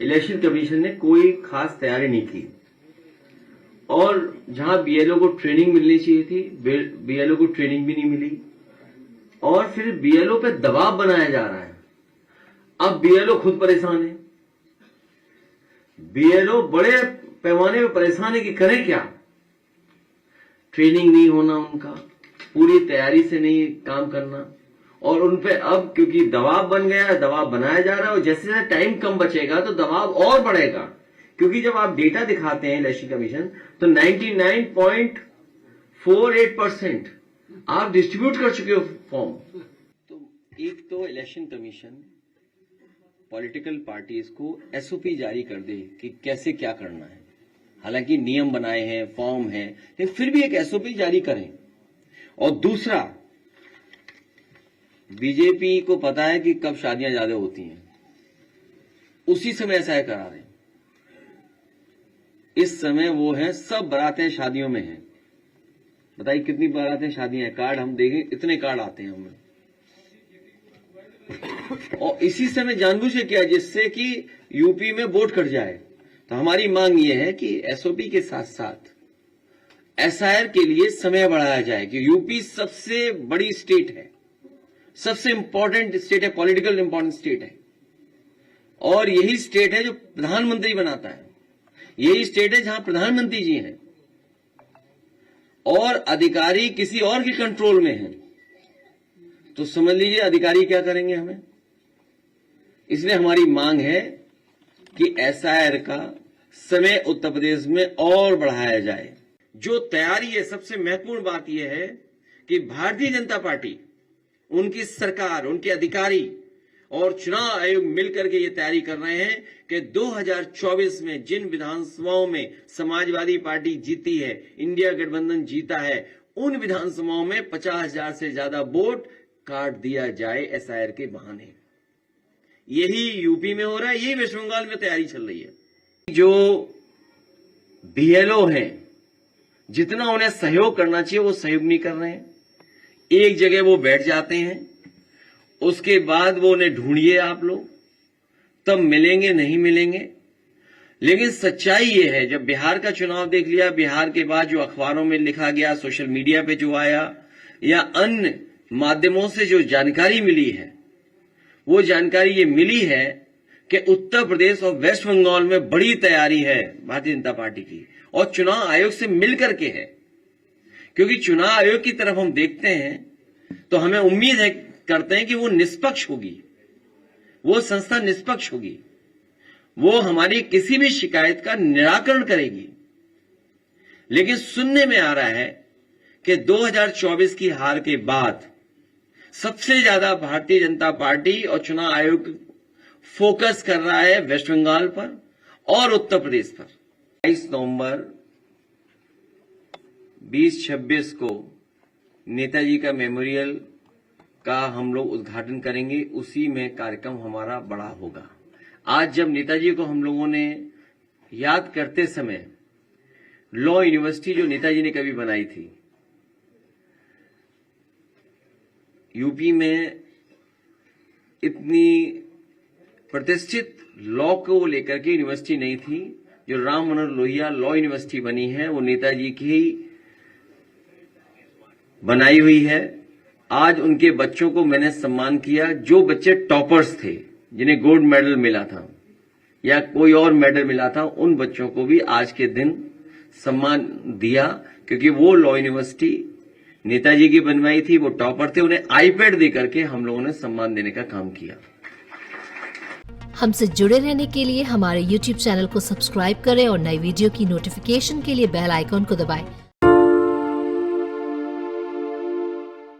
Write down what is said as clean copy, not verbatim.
Election commission ने कोई खास तैयारी नहीं की और जहां बीएलओ को ट्रेनिंग मिलनी चाहिए थी, बीएलओ को ट्रेनिंग भी नहीं मिली और फिर बीएलओ पे दबाव बनाया जा रहा है। अब बीएलओ खुद परेशान है, बीएलओ बड़े पैमाने पर परेशान है कि करें क्या। ट्रेनिंग नहीं होना उनका, पूरी तैयारी से नहीं काम करना और उनपे अब क्योंकि दबाव बन गया है, दबाव बनाया जा रहा है और जैसे जैसे टाइम कम बचेगा तो दबाव और बढ़ेगा। क्योंकि जब आप डेटा दिखाते हैं इलेक्शन कमीशन तो 99.48% आप डिस्ट्रीब्यूट कर चुके हो फॉर्म। तो एक तो इलेक्शन कमीशन पॉलिटिकल पार्टीज को एसओपी जारी कर दे कि कैसे क्या करना है। हालांकि नियम बनाए हैं, फॉर्म है, लेकिन फिर भी एक एसओपी जारी करें। और दूसरा, बीजेपी को पता है कि कब शादियां ज्यादा होती हैं, उसी समय ऐसा है करा रहे हैं। इस समय वो है, सब बारातें शादियों में हैं। बताइए कितनी बारातें शादियां हैं, कार्ड हम देखें इतने कार्ड आते हैं हमें। और इसी समय जानबूझ के किया जिससे कि यूपी में वोट कट जाए। तो हमारी मांग यह है कि एसओपी के साथ साथ एसआईआर के लिए समय बढ़ाया जाए कि यूपी सबसे बड़ी स्टेट है, सबसे इंपॉर्टेंट स्टेट है, पॉलिटिकल इंपॉर्टेंट स्टेट है और यही स्टेट है जो प्रधानमंत्री बनाता है, यही स्टेट है जहां प्रधानमंत्री जी हैं और अधिकारी किसी और के कंट्रोल में हैं। तो समझ लीजिए अधिकारी क्या करेंगे हमें। इसलिए हमारी मांग है कि एसआईआर का समय उत्तर प्रदेश में और बढ़ाया जाए। जो तैयारी है, सबसे महत्वपूर्ण बात यह है कि भारतीय जनता पार्टी, उनकी सरकार, उनके अधिकारी और चुनाव आयोग मिलकर के ये तैयारी कर रहे हैं कि 2024 में जिन विधानसभाओं में समाजवादी पार्टी जीती है, इंडिया गठबंधन जीता है, उन विधानसभाओं में 50,000 से ज्यादा वोट काट दिया जाए एसआईआर के बहाने। यही यूपी में हो रहा है, यही वेस्ट बंगाल में तैयारी चल रही है। जो बीएलओ हैं, जितना उन्हें सहयोग करना चाहिए वो सहयोग नहीं कर रहे हैं। एक जगह वो बैठ जाते हैं, उसके बाद वो उन्हें ढूंढिए आप लोग, तब मिलेंगे नहीं मिलेंगे। लेकिन सच्चाई ये है, जब बिहार का चुनाव देख लिया, बिहार के बाद जो अखबारों में लिखा गया, सोशल मीडिया पे जो आया या अन्य माध्यमों से जो जानकारी मिली है, वो जानकारी ये मिली है कि उत्तर प्रदेश और वेस्ट बंगाल में बड़ी तैयारी है भारतीय जनता पार्टी की और चुनाव आयोग से मिलकर के है। क्योंकि चुनाव आयोग की तरफ हम देखते हैं तो हमें उम्मीद है, करते हैं कि वो निष्पक्ष होगी, वो संस्था निष्पक्ष होगी, वो हमारी किसी भी शिकायत का निराकरण करेगी। लेकिन सुनने में आ रहा है कि 2024 की हार के बाद सबसे ज्यादा भारतीय जनता पार्टी और चुनाव आयोग फोकस कर रहा है वेस्ट बंगाल पर और उत्तर प्रदेश पर। 22 नवंबर 2026 को नेताजी का मेमोरियल का हम लोग उद्घाटन करेंगे, उसी में कार्यक्रम हमारा बड़ा होगा। आज जब नेताजी को हम लोगों ने याद करते समय लॉ यूनिवर्सिटी जो नेताजी ने कभी बनाई थी, यूपी में इतनी प्रतिष्ठित लॉ को लेकर के यूनिवर्सिटी नहीं थी। जो राम मनोहर लोहिया लॉ यूनिवर्सिटी बनी है वो नेताजी की ही बनाई हुई है। आज उनके बच्चों को मैंने सम्मान किया, जो बच्चे टॉपर्स थे, जिन्हें गोल्ड मेडल मिला था या कोई और मेडल मिला था, उन बच्चों को भी आज के दिन सम्मान दिया, क्योंकि वो लॉ यूनिवर्सिटी नेताजी की बनवाई थी, वो टॉपर थे। उन्हें आईपैड देकर के हम लोगों ने सम्मान देने का काम किया। हमसे जुड़े रहने के लिए हमारे YouTube चैनल को सब्सक्राइब करें और नई वीडियो की नोटिफिकेशन के लिए बेल आइकॉन को दबाएं।